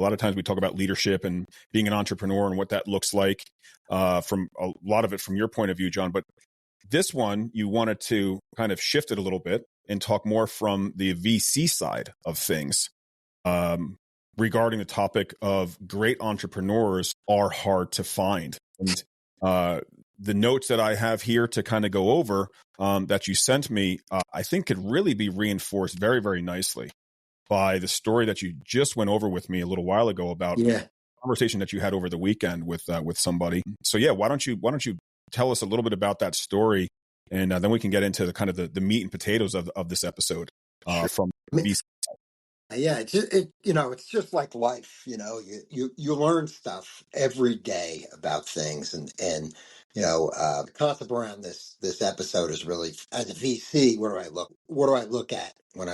A lot of times we talk about leadership and being an entrepreneur and what that looks like, from a lot of it from your point of view, Jon. But this one, you wanted to kind of shift it a little bit and talk more from the VC side of things, regarding the topic of great entrepreneurs are hard to find. And the notes that I have here to kind of go over, that you sent me, I think could really be reinforced very, very nicely by the story that you just went over with me a little while ago about a conversation that you had over the weekend with somebody. So yeah, why don't you tell us a little bit about that story, and then we can get into the kind of the meat and potatoes of this episode, from VC. Yeah, it's just like life. You learn stuff every day about things, and the concept around this episode is really, as a VC, what do I look at when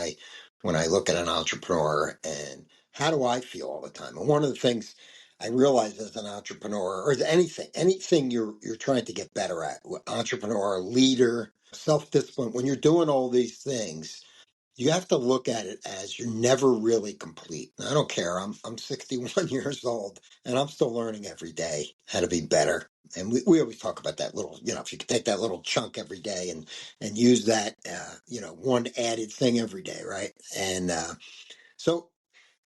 I look at an entrepreneur, and how do I feel all the time? And one of the things I realize as an entrepreneur, or as anything you're trying to get better at, entrepreneur, leader, self-discipline, when you're doing all these things, you have to look at it as you're never really complete. And I don't care. I'm 61 years old, and I'm still learning every day how to be better. And we always talk about that little, if you could take that little chunk every day and use that, one added thing every day, right? And so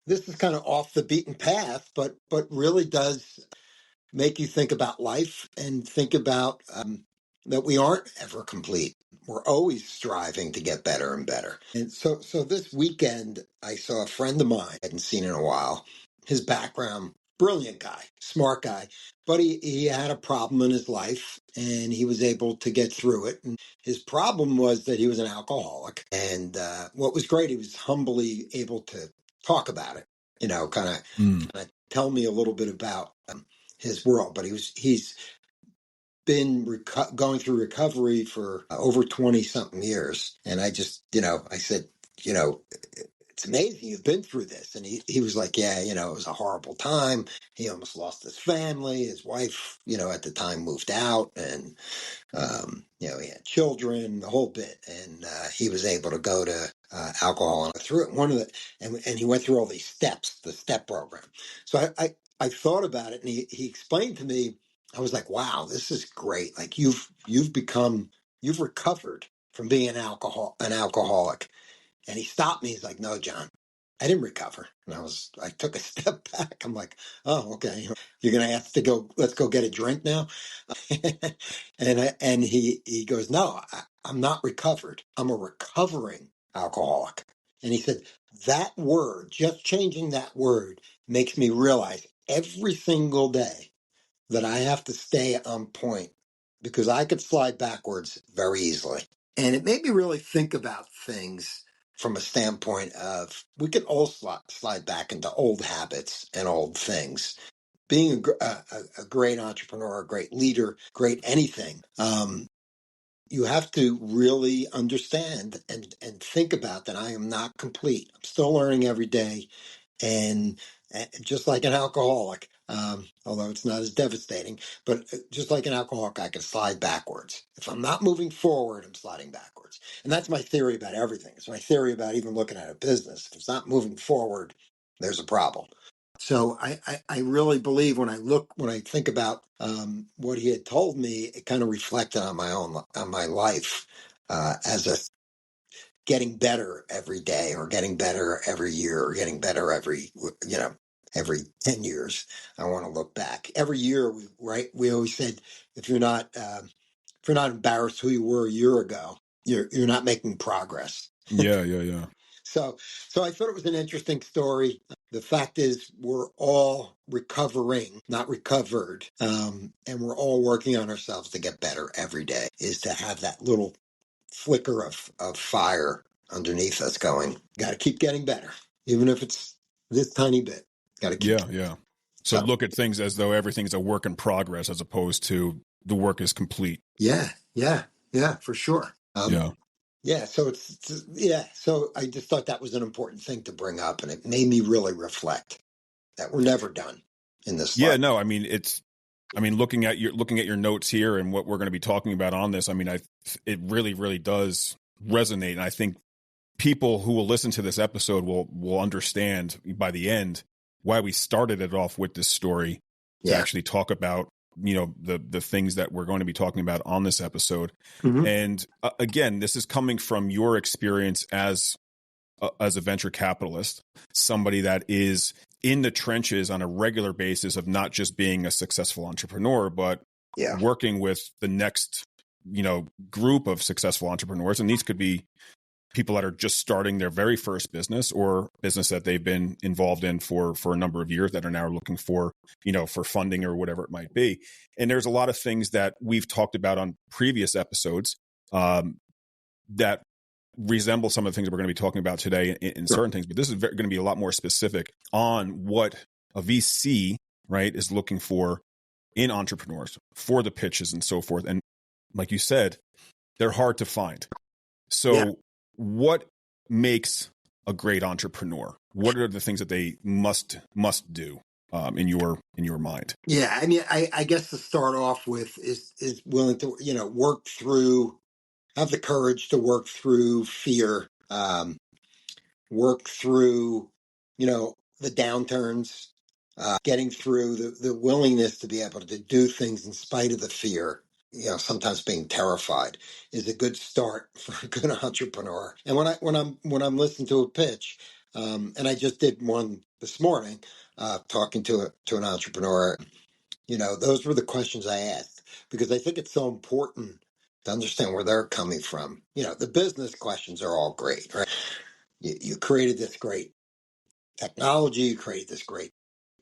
this is kind of off the beaten path, but really does make you think about life and think about that we aren't ever complete. We're always striving to get better and better. And so this weekend, I saw a friend of mine I hadn't seen in a while. His background, brilliant guy, smart guy, but he had a problem in his life, and he was able to get through it. And his problem was that he was an alcoholic. And what was great, he was humbly able to talk about it, kind of tell me a little bit about his world. But he's been going through recovery for over 20 something years. And I just, I said, it's amazing you've been through this. And he was like, yeah, it was a horrible time. He almost lost his family. His wife, at the time moved out, and, he had children, the whole bit. And he was able to go to alcohol and through it. And he went through all these steps, the step program. So I thought about it, and he explained to me. I was like, wow, this is great. Like you've recovered from being an alcoholic. And he stopped me. He's like, no, Jon, I didn't recover. And I took a step back. I'm like, oh, okay. You're going to have to let's go get a drink now. and he goes, no, I'm not recovered. I'm a recovering alcoholic. And he said, that word, just changing that word makes me realize every single day that I have to stay on point, because I could slide backwards very easily. And it made me really think about things from a standpoint of we can all slide back into old habits and old things. Being a great entrepreneur, a great leader, great anything, you have to really understand and think about that I am not complete. I'm still learning every day. And just like an alcoholic, although it's not as devastating, but just like an alcoholic, I can slide backwards. If I'm not moving forward, I'm sliding backwards. And that's my theory about everything. It's my theory about even looking at a business. If it's not moving forward, there's a problem. So I really believe when I think about what he had told me, it kind of reflected on my life as a getting better every day, or getting better every year, or getting better every 10 years. I want to look back every year. We always said, if you're not embarrassed who you were a year ago, you're not making progress. Yeah. So I thought it was an interesting story. The fact is, we're all recovering, not recovered, and we're all working on ourselves to get better every day. Is to have that little flicker of fire underneath us going, got to keep getting better, even if it's this tiny bit. Got to keep. Yeah. So look at things as though everything's a work in progress, as opposed to the work is complete. Yeah, for sure. Yeah. So So I just thought that was an important thing to bring up, and it made me really reflect that we're never done in this life. Yeah, no, I mean, looking at your notes here and what we're going to be talking about on this, I mean, it really, really does resonate. And I think people who will listen to this episode will understand by the end why we started it off with this story to actually talk about, the things that we're going to be talking about on this episode. Mm-hmm. And again, this is coming from your experience as a venture capitalist, somebody that is in the trenches on a regular basis of not just being a successful entrepreneur, but working with the next, group of successful entrepreneurs. And these could be people that are just starting their very first business or business that they've been involved in for a number of years that are now looking for, for funding or whatever it might be. And there's a lot of things that we've talked about on previous episodes that resemble some of the things that we're going to be talking about today in certain things, but this is going to be a lot more specific on what a VC, right, is looking for in entrepreneurs for the pitches and so forth. And like you said, they're hard to find. So what makes a great entrepreneur? What are the things that they must do in your mind? Yeah, I mean, I guess to start off with is willing to work through, have the courage to work through fear, work through the downturns, getting through the willingness to be able to do things in spite of the fear. Sometimes being terrified is a good start for a good entrepreneur. And when I'm listening to a pitch, and I just did one this morning, talking to an entrepreneur, those were the questions I asked, because I think it's so important to understand where they're coming from. The business questions are all great, right? You created this great technology, you created this great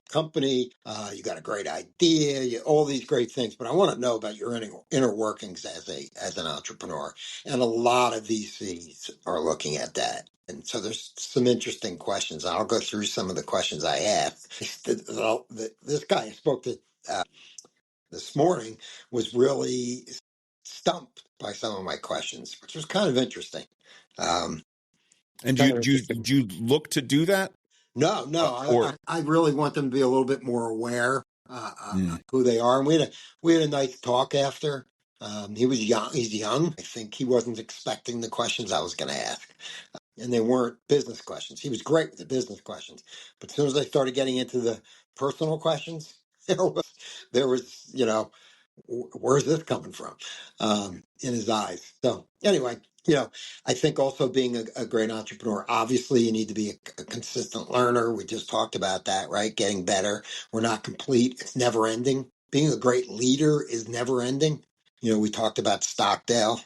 company, you got a great idea, all these great things, but I want to know about your inner workings as an entrepreneur. And a lot of VCs are looking at that. And so there's some interesting questions. I'll go through some of the questions I asked. This guy I spoke to this morning was really stumped by some of my questions, which was kind of interesting. And do you look to do that? No, I really want them to be a little bit more aware of who they are. And we had a nice talk after. He was young. He's young. I think he wasn't expecting the questions I was going to ask, and they weren't business questions. He was great with the business questions, but as soon as I started getting into the personal questions, there was where's this coming from in his eyes. So anyway, I think also being a great entrepreneur, obviously you need to be a consistent learner. We just talked about that, right? Getting better. We're not complete. It's never ending. Being a great leader is never ending. We talked about Stockdale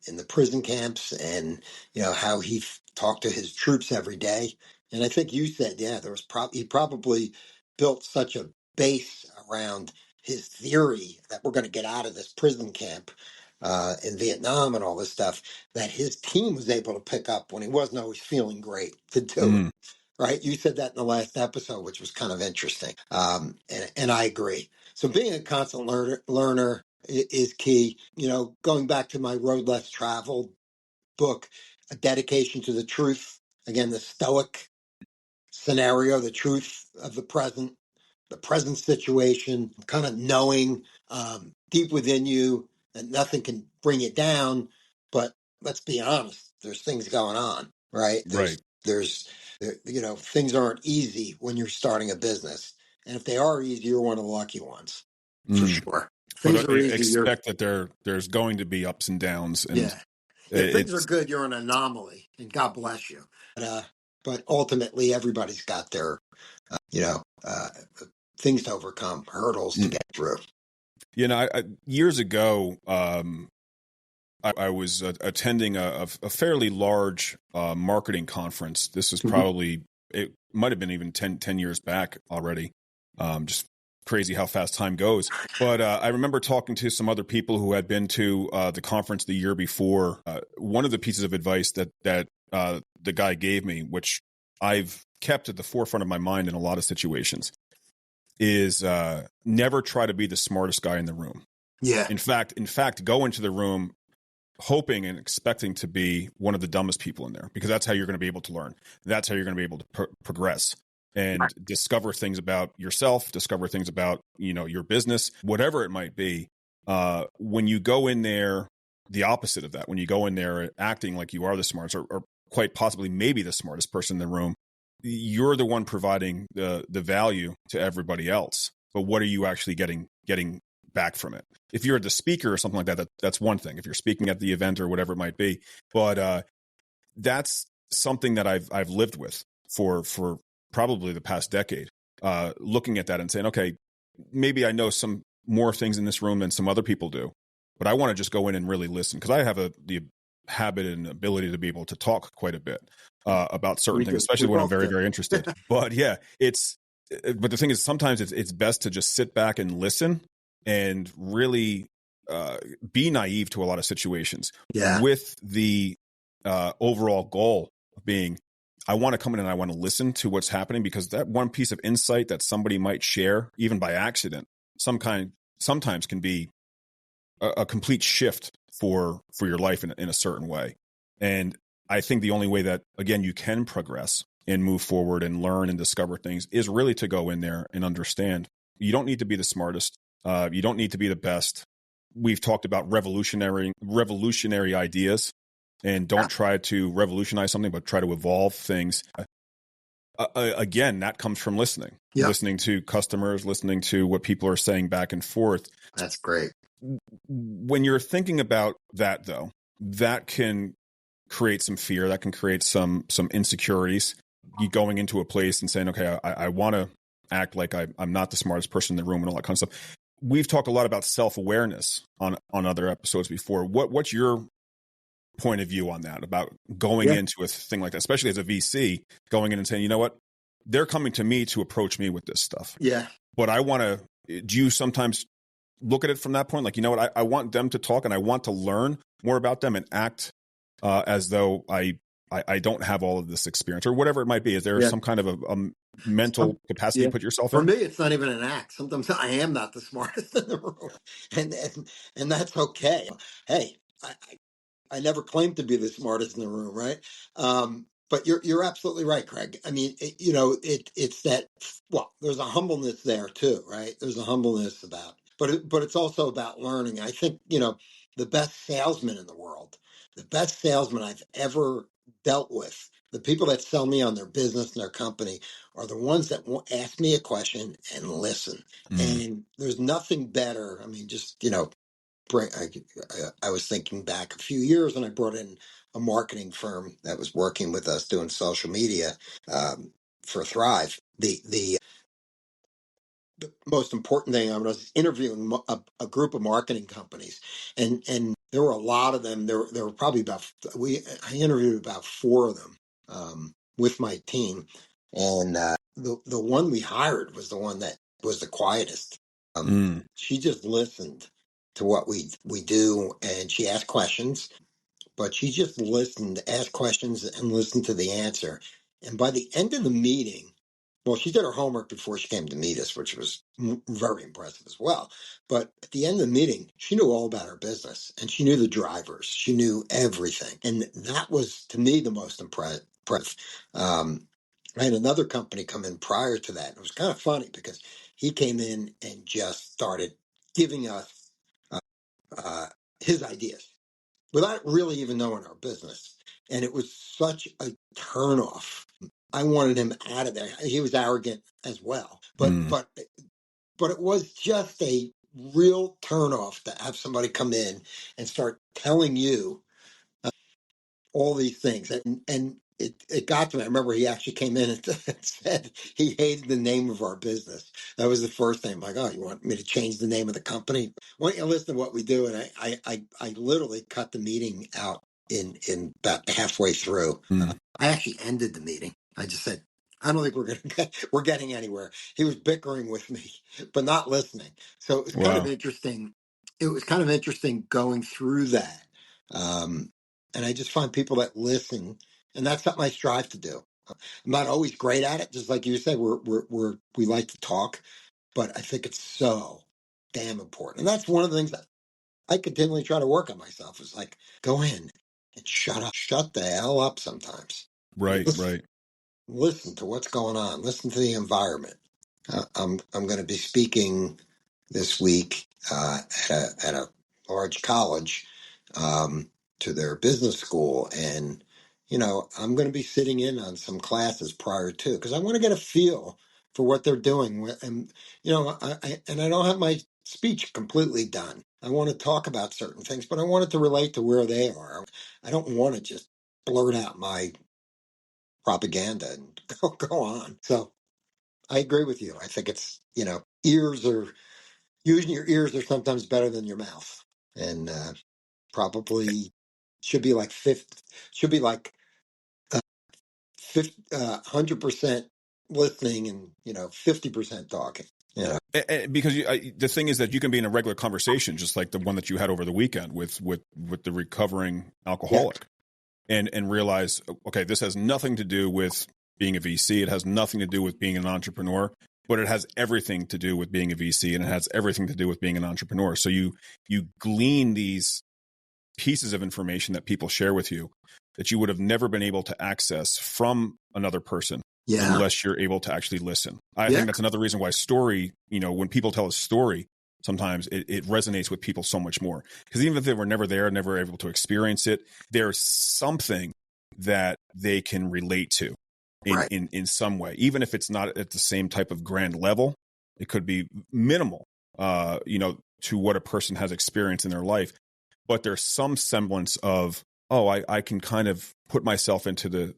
in the prison camps, and how he talked to his troops every day. And I think you said, there was he probably built such a base around his theory that we're going to get out of this prison camp in Vietnam and all this stuff, that his team was able to pick up when he wasn't always feeling great to do it. Right? You said that in the last episode, which was kind of interesting. And I agree. So being a constant learner is key. Going back to my Road Less Traveled book, A Dedication to the Truth. Again, the Stoic scenario, the truth of the present situation, kind of knowing deep within you that nothing can bring it down. But let's be honest, there's things going on, right? Things aren't easy when you're starting a business. And if they are easy, you're one of the lucky ones, for sure. Things are easy. Expect that there's going to be ups and downs. And if things are good, you're an anomaly, and God bless you. But ultimately, everybody's got their, things to overcome, hurdles to get through. Years ago, I was attending a fairly large marketing conference. This was probably, it might have been even 10 years back already. Just crazy how fast time goes. But I remember talking to some other people who had been to the conference the year before. One of the pieces of advice that the guy gave me, which I've kept at the forefront of my mind in a lot of situations, is never try to be the smartest guy in the room. Yeah. In fact, go into the room hoping and expecting to be one of the dumbest people in there, because that's how you're going to be able to learn. That's how you're going to be able to progress and discover things about yourself, discover things about, your business, whatever it might be. When you go in there, the opposite of that, when you go in there acting like you are the smartest or quite possibly maybe the smartest person in the room, you're the one providing the value to everybody else, but what are you actually getting back from it? If you're the speaker or something like that, that's one thing. If you're speaking at the event or whatever it might be, but that's something that I've lived with for probably the past decade. Looking at that and saying, okay, maybe I know some more things in this room than some other people do, but I want to just go in and really listen, because I have the habit and ability to be able to talk quite a bit about certain things, especially when I'm very, very interested. But yeah, but the thing is, sometimes it's best to just sit back and listen and really be naive to a lot of situations, with the overall goal being, I want to come in and I want to listen to what's happening, because that one piece of insight that somebody might share, even by accident, sometimes can be a complete shift for your life in a certain way. And I think the only way that, again, you can progress and move forward and learn and discover things is really to go in there and understand. You don't need to be the smartest. You don't need to be the best. We've talked about revolutionary ideas, and don't try to revolutionize something, but try to evolve things. Again, that comes from listening to customers, listening to what people are saying back and forth. That's great. When you're thinking about that, though, that can create some fear, that can create some insecurities. You going into a place and saying, okay, I want to act like I'm not the smartest person in the room and all that kind of stuff. We've talked a lot about self-awareness on other episodes before. What's your point of view on that, about going into a thing like that, especially as a VC, going in and saying, you know what, they're coming to me to approach me with this stuff. Yeah. But I want to, do you sometimes look at it from that point? Like, you know what, I want them to talk and I want to learn more about them and act as though I don't have all of this experience or whatever it might be. Is there some kind of a mental capacity to put yourself in? For me, it's not even an act. Sometimes I am not the smartest in the room, and that's okay. Hey, I never claimed to be the smartest in the room, right? But you're absolutely right, Craig. I mean, it's that. Well, there's a humbleness there too, right? There's a humbleness about, but it's also about learning. I think the best salesman in the world, the best salesman I've ever dealt with, the people that sell me on their business and their company, are the ones that ask me a question and listen. And there's nothing better. I mean, just I was thinking back a few years, and I brought in a marketing firm that was working with us doing social media for Thrive. The most important thing, I was interviewing a group of marketing companies, and there were a lot of them. There were probably I interviewed about 4 of them with my team, and the one we hired was the one that was the quietest. She just listened to what we do, and she asked questions, but she just listened, asked questions, and listened to the answer. And by the end of the meeting, well, she did her homework before she came to meet us, which was very impressive as well. But at the end of the meeting, she knew all about her business, and she knew the drivers. She knew everything. And that was, to me, the most impressive. I had another company come in prior to that. It was kind of funny because he came in and just started giving us his ideas without really even knowing our business. And it was such a turnoff. I wanted him out of there. He was arrogant as well. But it was just a real turnoff to have somebody come in and start telling you all these things. And it got to me. I remember he actually came in and said he hated the name of our business. That was the first thing. I'm like, oh, you want me to change the name of the company? Why don't you listen to what we do? And I literally cut the meeting out in about halfway through. I actually ended the meeting. I just said, I don't think we're getting anywhere. He was bickering with me, but not listening. So it was kind of interesting. It was kind of interesting going through that. And I just find people that listen, and that's something I strive to do. I'm not always great at it, just like you said. We like to talk, but I think it's so damn important, and that's one of the things that I continually try to work on myself. Is like, go in and shut up, shut the hell up. Sometimes, right. listen to what's going on. Listen to the environment. I'm going to be speaking this week at a large college to their business school, and I'm going to be sitting in on some classes prior to, because I want to get a feel for what they're doing. And, and I don't have my speech completely done. I want to talk about certain things, but I want it to relate to where they are. I don't want to just blurt out my propaganda and go on. So I agree with you. I think it's, using your ears are sometimes better than your mouth. And probably should be like should be like 100% listening and 50% talking. Because the thing is that you can be in a regular conversation, just like the one that you had over the weekend with the recovering Yeah, alcoholic, and realize, okay, this has nothing to do with being a VC. It has nothing to do with being an entrepreneur, but it has everything to do with being a VC, and it has everything to do with being an entrepreneur. So you glean these pieces of information that people share with you that you would have never been able to access from another person yeah, unless you're able to actually listen. I yeah. think that's another reason why story, when people tell a story, sometimes it resonates with people so much more. Because even if they were never there, never able to experience it, there's something that they can relate to Right. in some way. Even if it's not at the same type of grand level, it could be minimal, to what a person has experienced in their life. But there's some semblance of, oh, I can kind of put myself into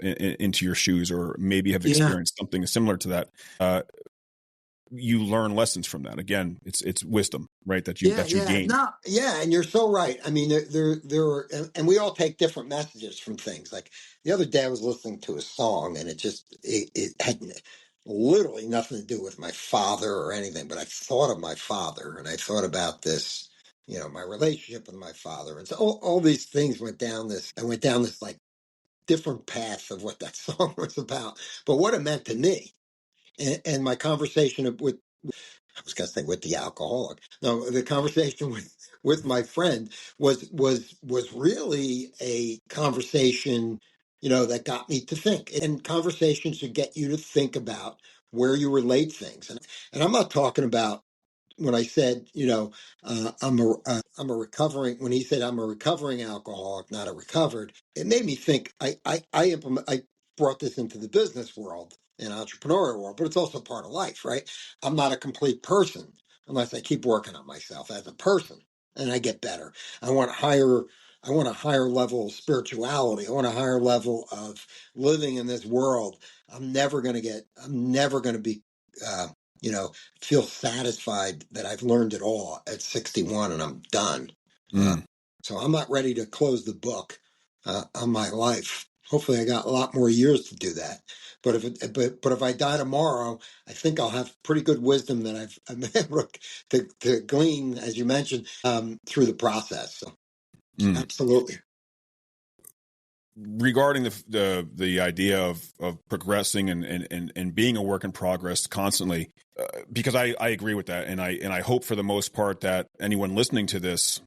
your shoes, or maybe have Yeah. experienced something similar to that. You learn lessons from that. Again, it's wisdom, right? That you Yeah, yeah, gain. no, yeah, and you're so right. I mean, there are, and we all take different messages from things. Like the other day, I was listening to a song, and it had literally nothing to do with my father or anything. But I thought of my father, and I thought about this, my relationship with my father, and so all these things went down this. I went down this like different path of what that song was about, but what it meant to me, and my conversation with I was going to say with the alcoholic. No, the conversation with my friend was really a conversation, that got me to think. And conversations should get you to think about where you relate things. And I'm not talking about when I said, I'm a recovering. When he said I'm a recovering alcoholic, not a recovered, it made me think. I brought this into the business world and entrepreneurial world, but it's also part of life, right? I'm not a complete person unless I keep working on myself as a person and I get better. I want a higher. I want a higher level of spirituality. I want a higher level of living in this world. I'm never going to get. I'm never going to be. Uh, you know, feel satisfied that I've learned it all at 61 and I'm done. Uh, Mm. so I'm not ready to close the book on my life. Hopefully, I got a lot more years to do that. But if I die tomorrow, I think I'll have pretty good wisdom that I've been able to glean, as you mentioned, through the process. So Mm. absolutely. Regarding the idea of progressing and being a work in progress constantly, because I agree with that, and I hope for the most part that anyone listening to this,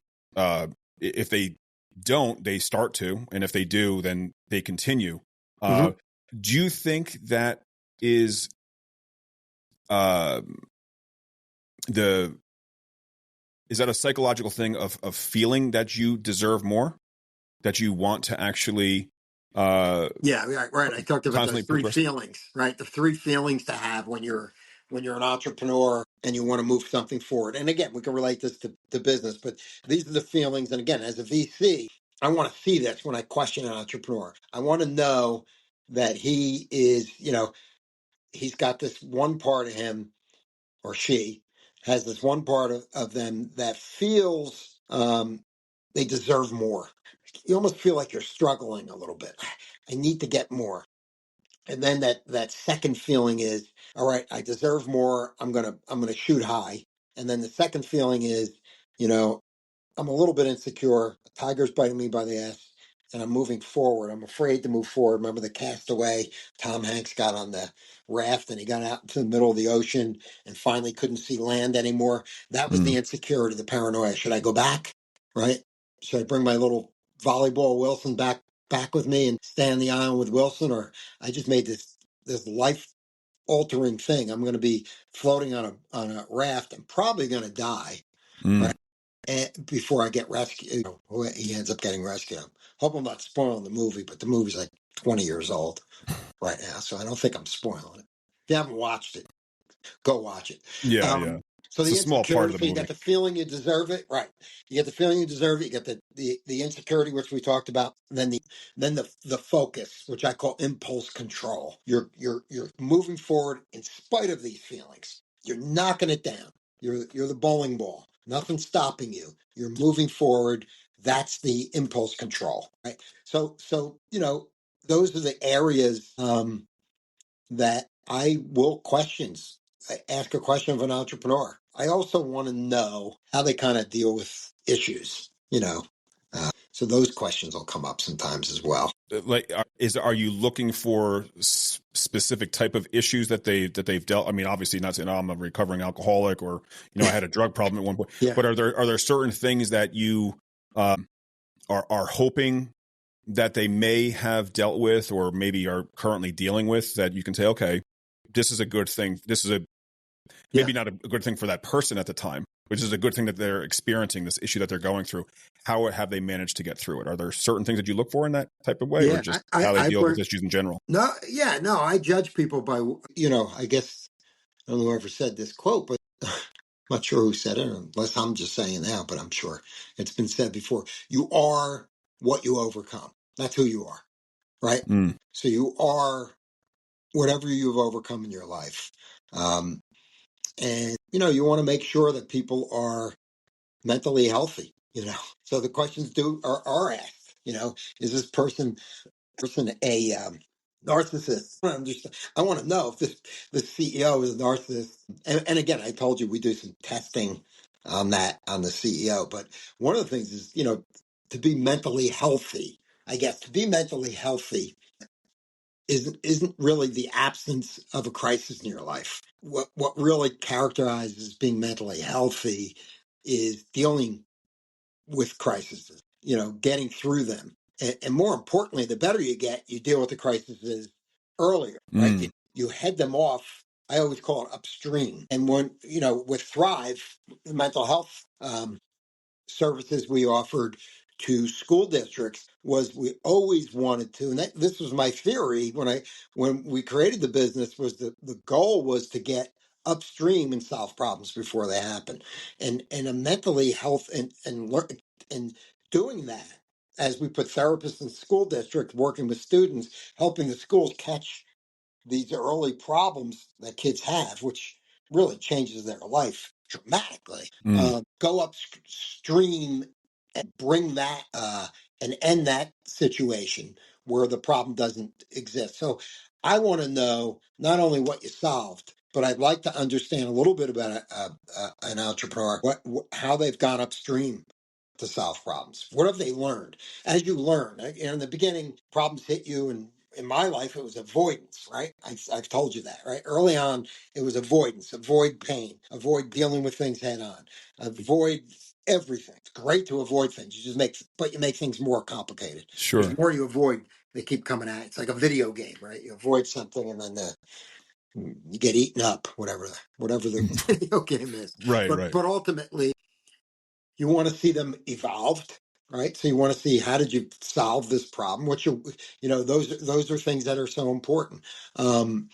if they don't, they start to, and if they do, then they continue. Hmm. Do you think that is uh, the is that a psychological thing of feeling that you deserve more, that you want to actually Yeah, right. I talked about those constantly three progress? feelings, right? The three feelings to have when you're an entrepreneur and you want to move something forward. And again, we can relate this to business, but these are the feelings. And again, as a VC, I want to see this when I question an entrepreneur. I want to know that he is, he's got this one part of him or she has this one part of them that feels they deserve more. You almost feel like you're struggling a little bit. I need to get more. And then that second feeling is, all right, I deserve more. I'm gonna shoot high. And then the second feeling is, you know, I'm a little bit insecure. A tiger's biting me by the ass, and I'm moving forward. I'm afraid to move forward. Remember the Castaway? Tom Hanks got on the raft and he got out into the middle of the ocean and finally couldn't see land anymore. That was the Mm. insecurity, the paranoia. Should I go back? Right? Should I bring my little volleyball Wilson back with me and stay on the island with Wilson? Or I just made this life altering thing. I'm going to be floating on a raft. I'm probably going to die. Right? Mm. And before I get rescued, he ends up getting rescued. I hope I'm not spoiling the movie, but the movie's like 20 years old right now, so I don't think I'm spoiling it. If you haven't watched it, go watch it. Yeah, yeah. So It's a the small part of insecurity, the so you movie. get the feeling you deserve it, right? You get the feeling you deserve it. You get the insecurity, which we talked about. Then the focus, which I call impulse control. You're moving forward in spite of these feelings. You're knocking it down. You're the bowling ball. Nothing's stopping you. You're moving forward. That's the impulse control, right? So those are the areas that I will questions. I ask a question of an entrepreneur. I also want to know how they kind of deal with issues. So those questions will come up sometimes as well. Like, are you looking for specific type of issues that they've dealt? I mean, obviously not saying, oh, I'm a recovering alcoholic, or I had a drug problem at one point. Yeah. But are there certain things that you are hoping that they may have dealt with, or maybe are currently dealing with, that you can say, okay, this is a good thing. This is Yeah. maybe not a good thing for that person at the time, which is a good thing that they're experiencing this issue that they're going through. How have they managed to get through it? Are there certain things that you look for in that type of way, or Yeah. just how they I've deal with learned. issues in general? No, yeah, no, I judge people by, I guess, I don't know who ever said this quote, but I'm not sure who said it, unless I'm just saying now, but I'm sure it's been said before. You are what you overcome. That's who you are, right? Mm. So you are whatever you've overcome in your life. And, you want to make sure that people are mentally healthy. So the questions are asked, is this person a narcissist? I want to know if this CEO is a narcissist. And again, I told you we do some testing on that on the CEO. But one of the things is, to be mentally healthy. I guess to be mentally healthy isn't really the absence of a crisis in your life. What really characterizes being mentally healthy is dealing with crises, getting through them. And more importantly, the better you get, you deal with the crises earlier, right? Mm. You head them off. I always call it upstream. And when, with Thrive, the mental health services we offered to school districts was we always wanted to, and this was my theory when we created the business, was the goal was to get upstream and solve problems before they happen, and a mentally health and doing that, as we put therapists in school districts working with students, helping the schools catch these early problems that kids have, which really changes their life dramatically. Mm. Go upstream and bring that and end that situation where the problem doesn't exist. So I want to know not only what you solved, but I'd like to understand a little bit about an entrepreneur, how they've gone upstream to solve problems. What have they learned? As you learn, in the beginning, problems hit you, and in my life, it was avoidance, right? I've told you that, right? Early on, it was avoidance, avoid pain, avoid dealing with things head on, avoid everything. It's great to avoid things. But you make things more complicated. Because Sure. the more you avoid, they keep coming at it. It's like a video game, right? You avoid something, and then you get eaten up, whatever the video game is. Right. But Right. but ultimately, you want to see them evolved, right? So you want to see, how did you solve this problem? Those are things that are so important. And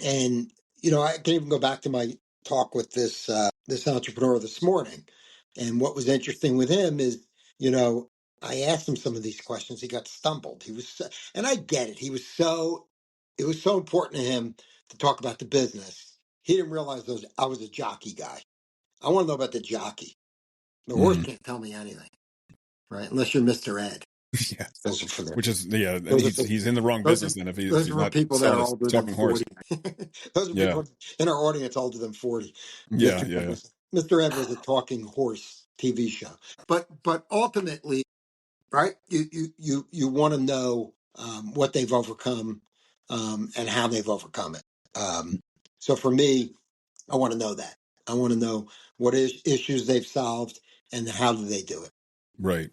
I can even go back to my talk with this entrepreneur this morning, and what was interesting with him is, I asked him some of these questions. He got stumbled. And I get it. It was so important to him to talk about the business. He didn't realize I was a jockey guy. I want to know about the jockey. The horse Mm. can't tell me anything, right? Unless you're Mr. Ed. Yeah. Those are for the Which is, yeah, and those are he's in the wrong those are business then if those are he's for not people that selling are a older than talking horse. 40. Those are Yeah. people in our audience older than 40. Yeah. Mr. Yeah. Ed Yeah. was Mr. Ed was a talking horse TV show. But ultimately, right? You want to know what they've overcome, and how they've overcome it. So for me, I want to know that. I want to know what issues they've solved and how do they do it. Right.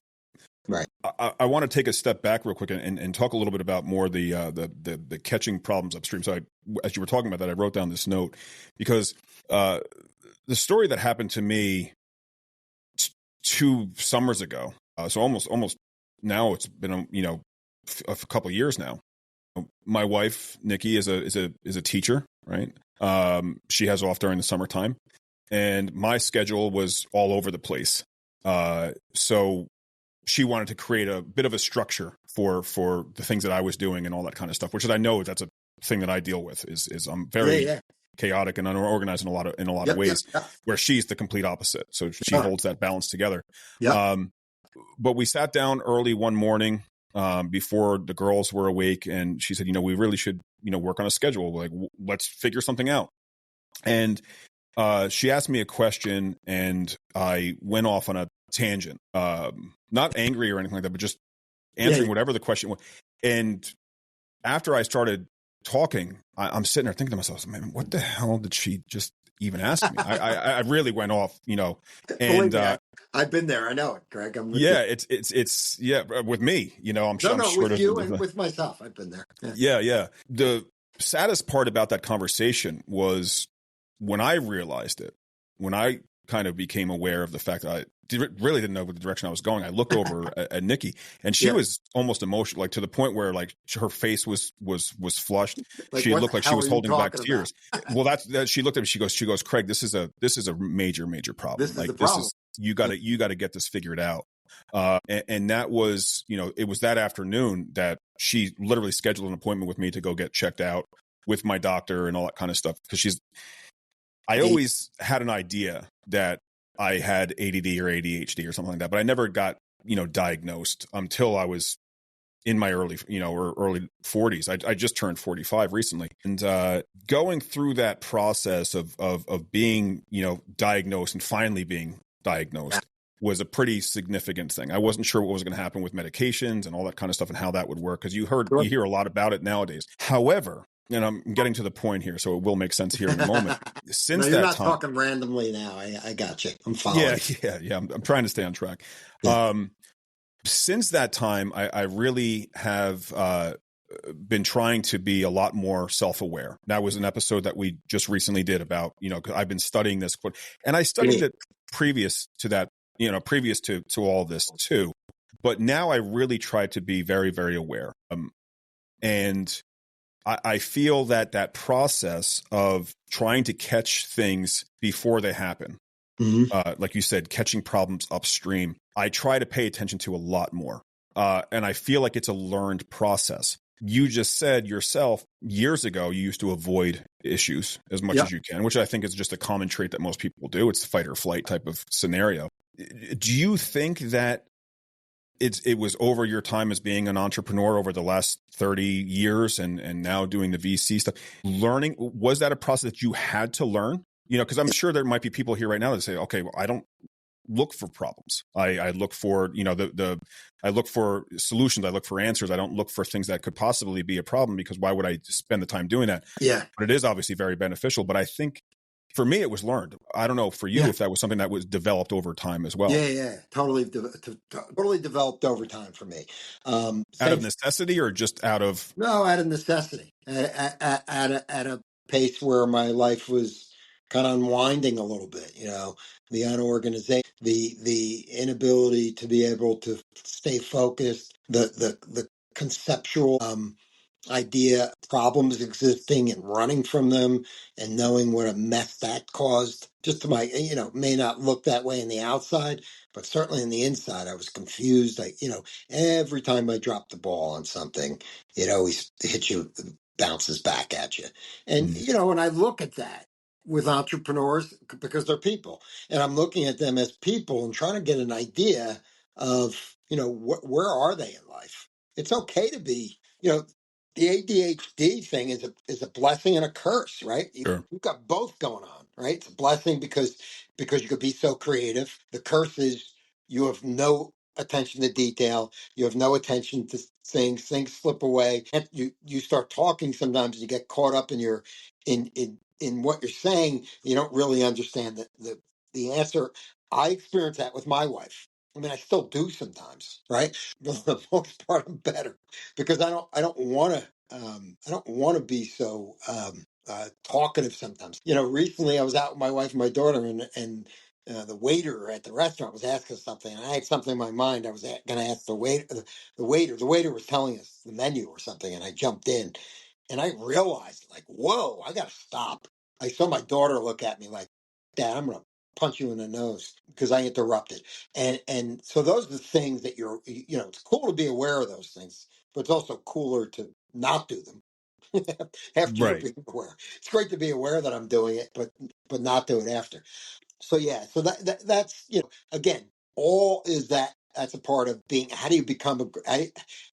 Right. I want to take a step back real quick and talk a little bit about more the catching problems upstream. So as you were talking about that, I wrote down this note because the story that happened to me 2 summers ago. So almost now it's been a couple of years now. My wife, Nikki, is a teacher, right? She has off during the summertime, and my schedule was all over the place. So she wanted to create a bit of a structure for the things that I was doing and all that kind of stuff, which I know that's a thing that I deal with is I'm very chaotic and unorganized in a lot of ways, where she's the complete opposite. So she holds that balance together. But we sat down early one morning before the girls were awake, and she said, we really should, work on a schedule. Like, let's figure something out. And she asked me a question, and I went off on a tangent, not angry or anything like that, but just answering whatever the question was. And after I started talking, I'm sitting there thinking to myself, man, what the hell did she just even ask me? I really went off, and I've been there. I know it, Craig. I'm with it's with me, I'm sure with you and with myself. I've been there. Yeah. The saddest part about that conversation was when I realized it, when I kind of became aware of the fact that I really didn't know what the direction I was going. I looked over at Nikki, and she was almost emotional, like to the point where like her face was flushed. Like, she looked like she was holding back tears. Well, that she looked at me. She goes, Craig, this is a major problem. This is the problem. You got to get this figured out. And that was, it was that afternoon that she literally scheduled an appointment with me to go get checked out with my doctor and all that kind of stuff. Because I always had an idea that I had ADD or ADHD or something like that, but I never got, diagnosed until I was in my early 40s. I just turned 45 recently. And going through that process of being, diagnosed and finally being diagnosed was a pretty significant thing. I wasn't sure what was going to happen with medications and all that kind of stuff and how that would work, because you hear a lot about it nowadays. However, and I'm getting to the point here, so it will make sense here in a moment. Since you're not talking randomly now. I got you. I'm following. Yeah. I'm trying to stay on track. Since that time, I really have been trying to be a lot more self-aware. That was an episode that we just recently did about, cause I've been studying this, and I studied it previous to that, previous to all this too. But now I really try to be very, very aware. And I feel that process of trying to catch things before they happen, like you said, catching problems upstream, I try to pay attention to a lot more. And I feel like it's a learned process. You just said yourself, years ago, you used to avoid issues as much as you can, which I think is just a common trait that most people do. It's the fight or flight type of scenario. Do you think that it was over your time as being an entrepreneur over the last 30 years and now doing the VC stuff, learning, was that a process that you had to learn? Because I'm sure there might be people here right now that say, okay, well, I don't look for problems. I look for, I look for solutions. I look for answers. I don't look for things that could possibly be a problem, because why would I spend the time doing that? Yeah. But it is obviously very beneficial. But I think for me, it was learned. I don't know for you if that was something that was developed over time as well. Yeah. Totally developed over time for me. Out of necessity or just out of? No, out of necessity. At a pace where my life was kind of unwinding a little bit, the unorganization, the inability to be able to stay focused, the conceptual idea, problems existing and running from them and knowing what a mess that caused. Just to my, may not look that way in the outside, but certainly in the inside, I was confused. Every time I dropped the ball on something, it always hits you, bounces back at you. And, when I look at that with entrepreneurs, because they're people, and I'm looking at them as people and trying to get an idea of, where are they in life? It's okay to be, the ADHD thing is a blessing and a curse, right? Sure. You've got both going on, right? It's a blessing because you could be so creative. The curse is you have no attention to detail. You have no attention to things. Things slip away. And you start talking sometimes. You get caught up in your in what you're saying. You don't really understand the answer. I experience that with my wife. I mean, I still do sometimes, right? But for the most part, I'm better because I don't want to be so talkative sometimes. Recently I was out with my wife and my daughter, and the waiter at the restaurant was asking something, and I had something in my mind. I was going to ask the waiter. The waiter. The waiter was telling us the menu or something, and I jumped in, and I realized, like, whoa, I got to stop. I saw my daughter look at me like, Dad, I'm going to punch you in the nose because I interrupted. And so those are the things that it's cool to be aware of those things, but it's also cooler to not do them after you're Right. being aware. It's great to be aware that I'm doing it, but not do it after. So yeah, so that's again, all is that's a part of being. How do you become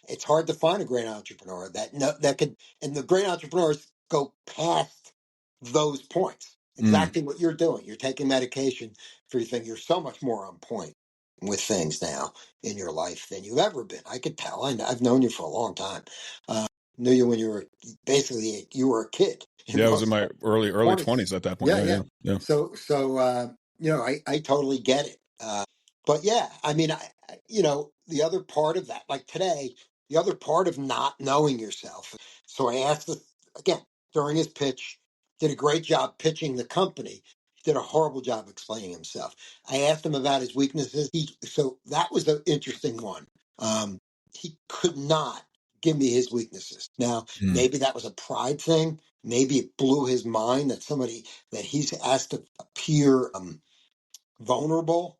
it's hard to find a great entrepreneur that could, and the great entrepreneurs go past those points. Mm. Exactly what you're doing. You're taking medication for your thing. You're so much more on point with things now in your life than you've ever been. I could tell. I've known you for a long time. Uh, Knew you when you were a kid in Yeah, I was in most my early 20s. 20s at that point. Yeah, Yeah, yeah. yeah, yeah. So I totally get it. But yeah, I mean, the other part of that, like today, the other part of not knowing yourself. So I asked again during his pitch, did a great job pitching the company. He did a horrible job explaining himself. I asked him about his weaknesses. So that was an interesting one. He could not give me his weaknesses. Now, Mm. maybe that was a pride thing. Maybe it blew his mind that he's asked to appear vulnerable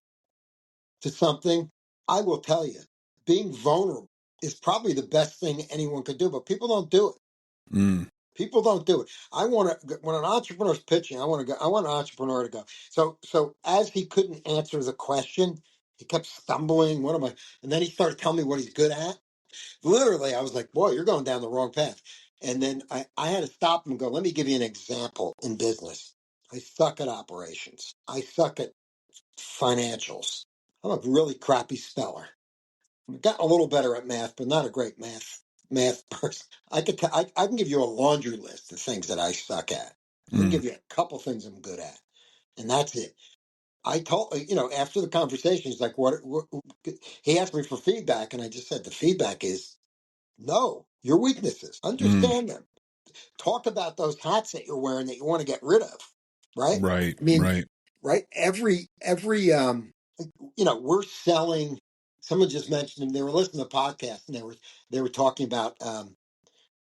to something. I will tell you, being vulnerable is probably the best thing anyone could do, but people don't do it. Mm. People don't do it. When an entrepreneur's pitching, I want an entrepreneur to go. So as he couldn't answer the question, he kept stumbling. What am I? And then he started telling me what he's good at. Literally, I was like, boy, you're going down the wrong path. And then I had to stop him and go, let me give you an example in business. I suck at operations. I suck at financials. I'm a really crappy speller. I've gotten a little better at math, but not a great math person. I can give you a laundry list of things that I suck at. I can Mm. give you a couple things I'm good at, and that's it. I told after the conversation, he's like, what? He asked me for feedback, and I just said the feedback is no, your weaknesses. Mm. Understand them. Talk about those hats that you're wearing that you want to get rid of. Right? Right, I mean, right. right? Every we're selling. Someone just mentioned them. They were listening to the podcast, and they were talking about.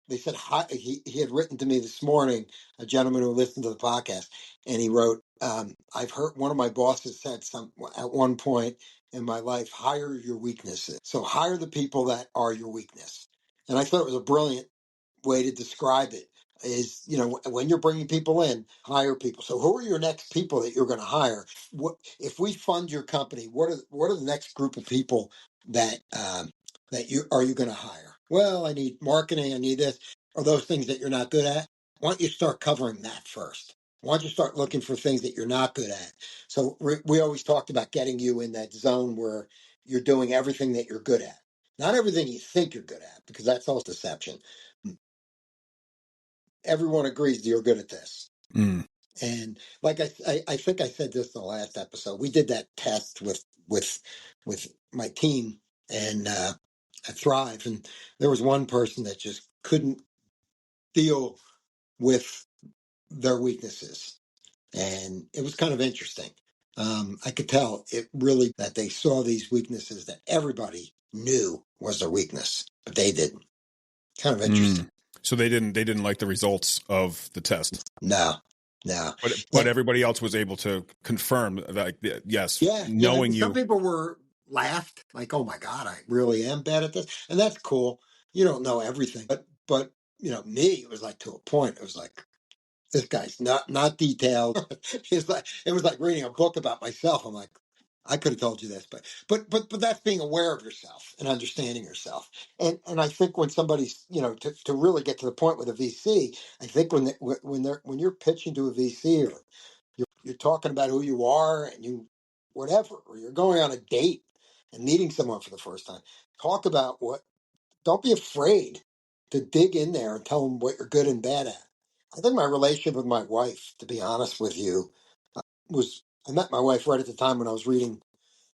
They said he had written to me this morning, a gentleman who listened to the podcast, and he wrote, I've heard one of my bosses said at one point in my life, hire your weaknesses. So hire the people that are your weakness. And I thought it was a brilliant way to describe it is, when you're bringing people in, hire people. So who are your next people that you're going to hire? What if we fund your company? What are the next group of people that you going to hire? Well, I need marketing. I need this. Are those things that you're not good at? Why don't you start covering that first? Why don't you start looking for things that you're not good at? So we always talked about getting you in that zone where you're doing everything that you're good at. Not everything you think you're good at, because that's all deception. Everyone agrees that you're good at this. Mm. And like I think I said this in the last episode, we did that test with my team and at Thrive, and there was one person that just couldn't deal with their weaknesses, and it was kind of interesting. I could tell it really that they saw these weaknesses that everybody knew was their weakness, but they didn't. Kind of interesting. Mm. So they didn't like the results of the test. No, no. But everybody else was able to confirm that yes, Yeah, yeah. knowing Some you. people were laughed like, "Oh my God, I really am bad at this," and that's cool. You don't know everything, but me, it was like to a point. It was like this guy's not detailed. It was like reading a book about myself. I'm like, I could have told you this, but that's being aware of yourself and understanding yourself. And I think when somebody's to really get to the point with a VC, I think when you're pitching to a VC, or you're talking about who you are and whatever, or you're going on a date and meeting someone for the first time, talk about don't be afraid to dig in there and tell them what you're good and bad at. I think my relationship with my wife, to be honest with you, was I met my wife right at the time when I was reading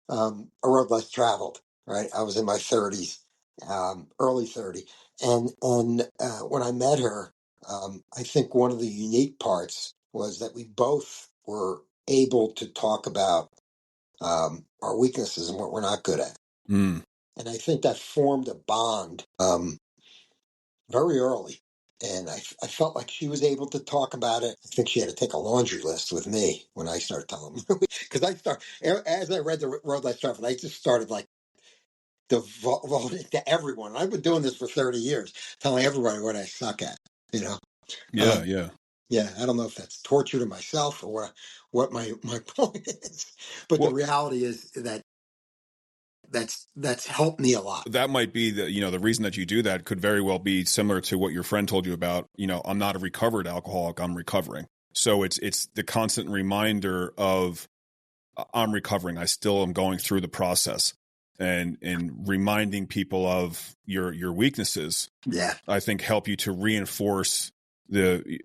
A Road Less Traveled. Right, I was in my 30s, early 30, and when I met her, I think one of the unique parts was that we both were able to talk about our weaknesses and what we're not good at. Mm. And I think that formed a bond very early. And I felt like she was able to talk about it. I think she had to take a laundry list with me when I started telling her. Because as I read the road less traveled, I just started like devoting to everyone. I've been doing this for 30 years, telling everybody what I suck at, you know. Yeah, Um, yeah. yeah, I don't know if that's torture to myself or what my point is, but the Well, reality is that that's helped me a lot. that might be the reason that you do that could very well be similar to what your friend told you about, I'm not a recovered alcoholic, I'm recovering. So it's the constant reminder of I'm recovering. I still am going through the process, and reminding people of your weaknesses, Yeah, I think help you to reinforce the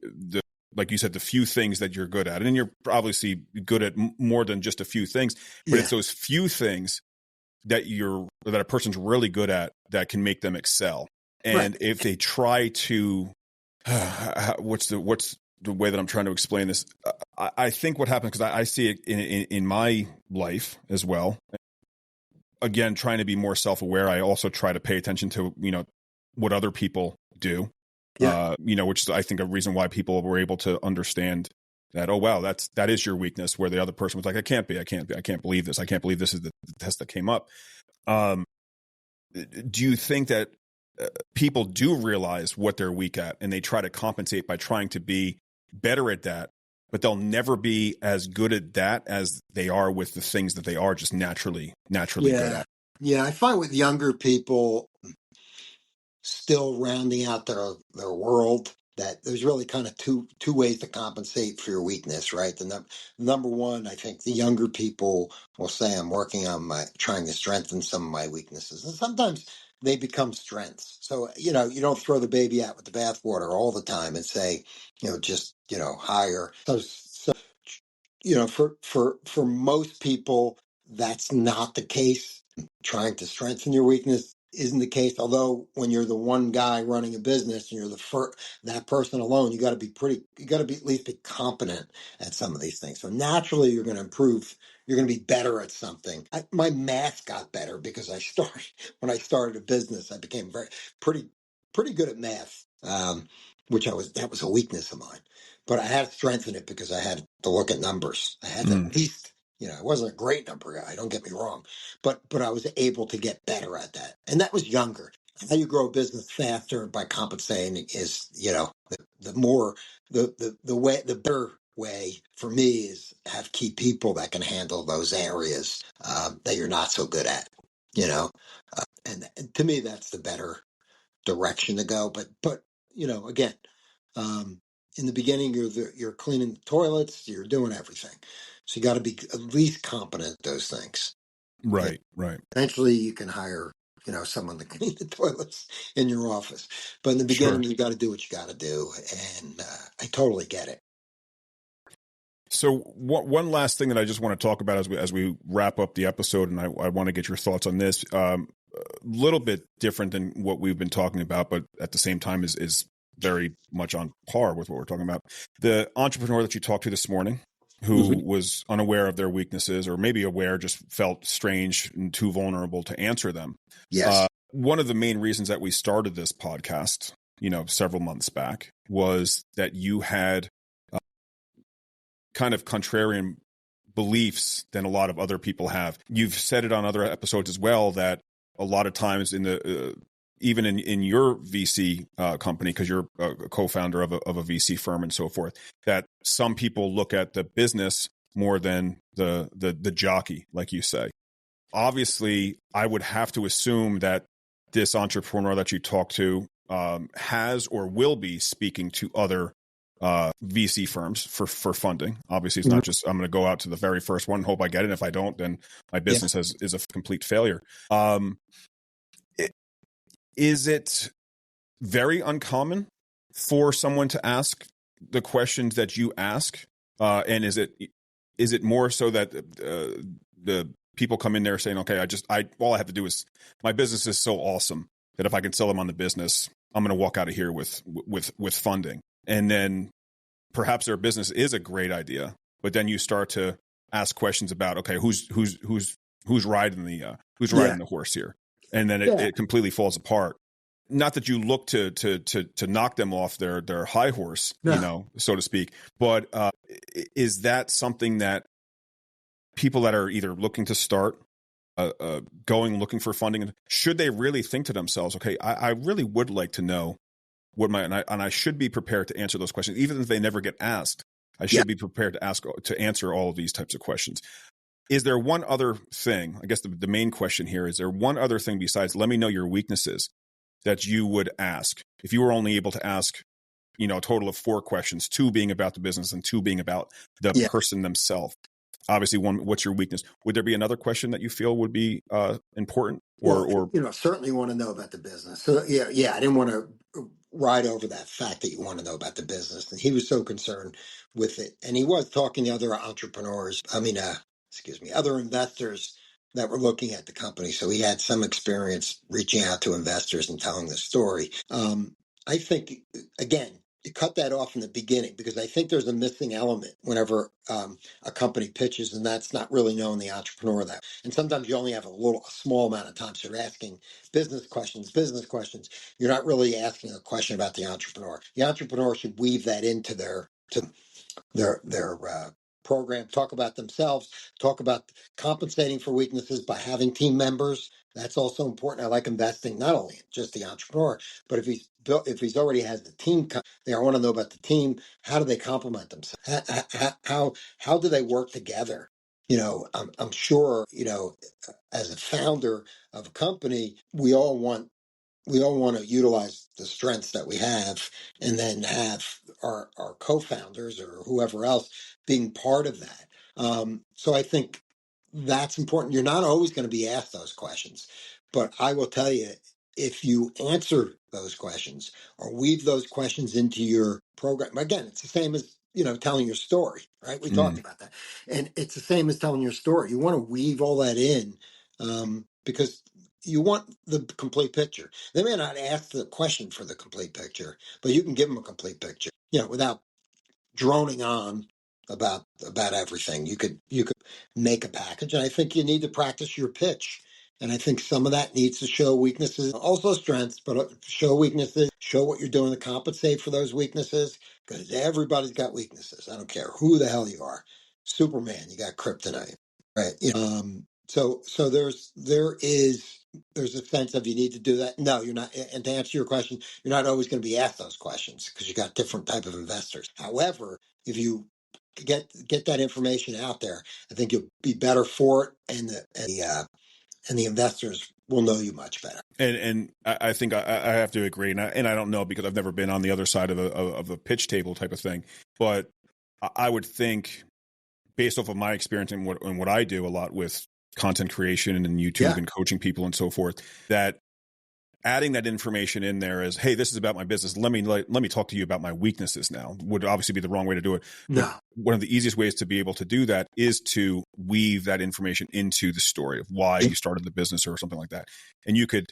like you said, the few things that you're good at. And you're obviously good at more than just a few things, but yeah, it's those few things that a person's really good at that can make them excel. right. And if they try to what's the way that I'm trying to explain this? I think what happens, because I see it in my life as well. Again, trying to be more self-aware, I also try to pay attention to what other people do. Yeah, Which is, I think, a reason why people were able to understand that, oh wow, that is your weakness, where the other person was like, I can't believe this is the test that came up. Do you think that people do realize what they're weak at, and they try to compensate by trying to be better at that, but they'll never be as good at that as they are with the things that they are just naturally good yeah, at? yeah. I find with younger people still rounding out their world that there's really kind of two ways to compensate for your weakness, right? Number one, I think the younger people will say, I'm working on trying to strengthen some of my weaknesses, and sometimes they become strengths. So you don't throw the baby out with the bathwater all the time and say, just hire. So for most people, that's not the case. Trying to strengthen your weakness isn't the case. Although when you're the one guy running a business and you're that person alone, you got to be at least be competent at some of these things. So naturally, you're going to improve. You're going to be better at something. My math got better because when I started a business, I became pretty good at math, that was a weakness of mine. But I had to strengthen it because I had to look at numbers. I had to at least, I wasn't a great number guy, don't get me wrong, but I was able to get better at that. And that was younger. How you grow a business faster by compensating is, the better way for me is have key people that can handle those areas that you're not so good at, you know. And to me, that's the better direction to go. But again, um, in the beginning, you're cleaning the toilets, you're doing everything, so you got to be at least competent at those things. And Right, right. eventually, you can hire someone to clean the toilets in your office. But in the beginning, Sure. you got to do what you got to do, and I totally get it. So one last thing that I just want to talk about as we wrap up the episode, and I want to get your thoughts on this. A little bit different than what we've been talking about, but at the same time is very much on par with what we're talking about. The entrepreneur that you talked to this morning, who Mhm. was unaware of their weaknesses, or maybe aware, just felt strange and too vulnerable to answer them. Yes. One of the main reasons that we started this podcast, several months back, was that you had kind of contrarian beliefs than a lot of other people have. You've said it on other episodes as well, that a lot of times in the even in your VC company, because you're a co-founder of a VC firm and so forth, that some people look at the business more than the jockey, like you say. Obviously, I would have to assume that this entrepreneur that you talk to has or will be speaking to other VC firms for funding. Obviously, it's Mhm. not just I'm going to go out to the very first one and hope I get it. If I don't, then my Yeah. business is a complete failure. Is it very uncommon for someone to ask the questions that you ask? And is it more so that the people come in there saying, okay, all I have to do is, my business is so awesome that if I can sell them on the business, I'm going to walk out of here with funding. And then perhaps their business is a great idea, but then you start to ask questions about, okay, who's riding the horse here, and then it completely falls apart. Not that you look to knock them off their high horse, so to speak, but is that something that people that are either looking to start, looking for funding, should they really think to themselves, okay, I really would like to know what and I should be prepared to answer those questions, even if they never get asked. I should be prepared to answer all of these types of questions. Is there one other thing? I guess the main question here is there one other thing besides let me know your weaknesses that you would ask if you were only able to ask, a total of 4 questions, 2 being about the business and 2 being about the person themselves? Obviously, one, what's your weakness? Would there be another question that you feel would be important? Or Certainly want to know about the business. So I didn't want to ride over that fact that you want to know about the business. And he was so concerned with it. And he was talking to other other investors that were looking at the company. So he had some experience reaching out to investors and telling the story. I think, again, you cut that off in the beginning because I think there's a missing element whenever a company pitches, and that's not really knowing the entrepreneur that. And sometimes you only have a small amount of time, so you're asking business questions. You're not really asking a question about the entrepreneur. The entrepreneur should weave that into their program, talk about themselves, talk about compensating for weaknesses by having team members. That's also important. I like investing not only just the entrepreneur, but if he's already has the team, I want to know about the team. How do they complement themselves? How do they work together? I'm sure, as a founder of a company, we all want to utilize the strengths that we have and then have our co-founders or whoever else being part of that. So I think that's important. You're not always going to be asked those questions, but I will tell you, if you answer those questions or weave those questions into your program, again, it's the same as, telling your story, right? We talked about that. And it's the same as telling your story. You want to weave all that in because you want the complete picture. They may not ask the question for the complete picture, but you can give them a complete picture, without droning on about everything. You could make a package, and I think you need to practice your pitch. And I think some of that needs to show weaknesses, also strengths, but show weaknesses, show what you're doing to compensate for those weaknesses, because everybody's got weaknesses. I don't care who the hell you are. Superman, you got kryptonite, right? So there's a sense of you need to do that. No, you're not. And to answer your question, you're not always going to be asked those questions because you got different type of investors. However, if you get that information out there, I think you'll be better for it, and the investors will know you much better. And I think I have to agree, and I don't know because I've never been on the other side of a pitch table type of thing, but I would think, based off of my experience and what I do a lot with content creation and YouTube and coaching people and so forth, that adding that information in there as, hey, this is about my business. Let me talk to you about my weaknesses now would obviously be the wrong way to do it. No. One of the easiest ways to be able to do that is to weave that information into the story of why you started the business or something like that. And you could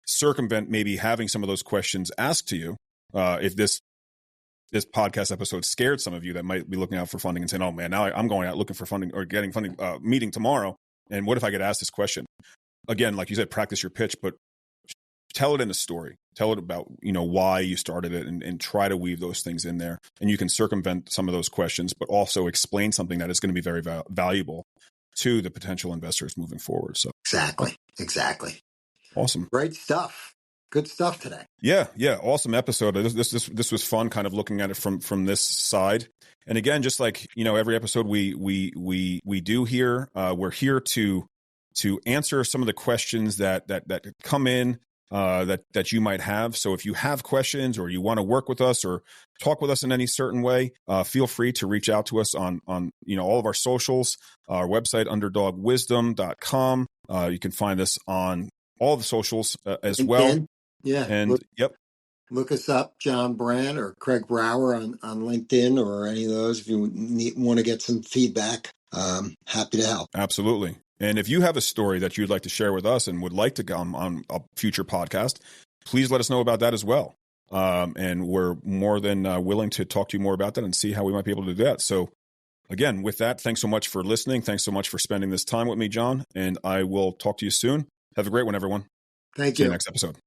circumvent maybe having some of those questions asked to you. If this podcast episode scared some of you that might be looking out for funding and saying, oh man, now I'm going out looking for funding or getting funding, meeting tomorrow. And what if I get asked this question? Again, like you said, practice your pitch, but tell it in a story. Tell it about, why you started it and try to weave those things in there. And you can circumvent some of those questions, but also explain something that is going to be very valuable to the potential investors moving forward. So Exactly. Awesome. Great stuff. Good stuff today. Yeah. Awesome episode. This was fun, kind of looking at it from this side. And again, just like, every episode we do here, we're here to answer some of the questions that come in, that you might have. So if you have questions or you want to work with us or talk with us in any certain way, feel free to reach out to us on all of our socials, our website, underdogwisdom.com. You can find us on all the socials as LinkedIn. Well. Yeah. And look us up, John Brand or Craig Brower on LinkedIn or any of those. If you want to get some feedback, happy to help. Absolutely. And if you have a story that you'd like to share with us and would like to come on a future podcast, please let us know about that as well. And we're more than willing to talk to you more about that and see how we might be able to do that. So again, with that, thanks so much for listening. Thanks so much for spending this time with me, Jon. And I will talk to you soon. Have a great one, everyone. Thank See you you. next episode.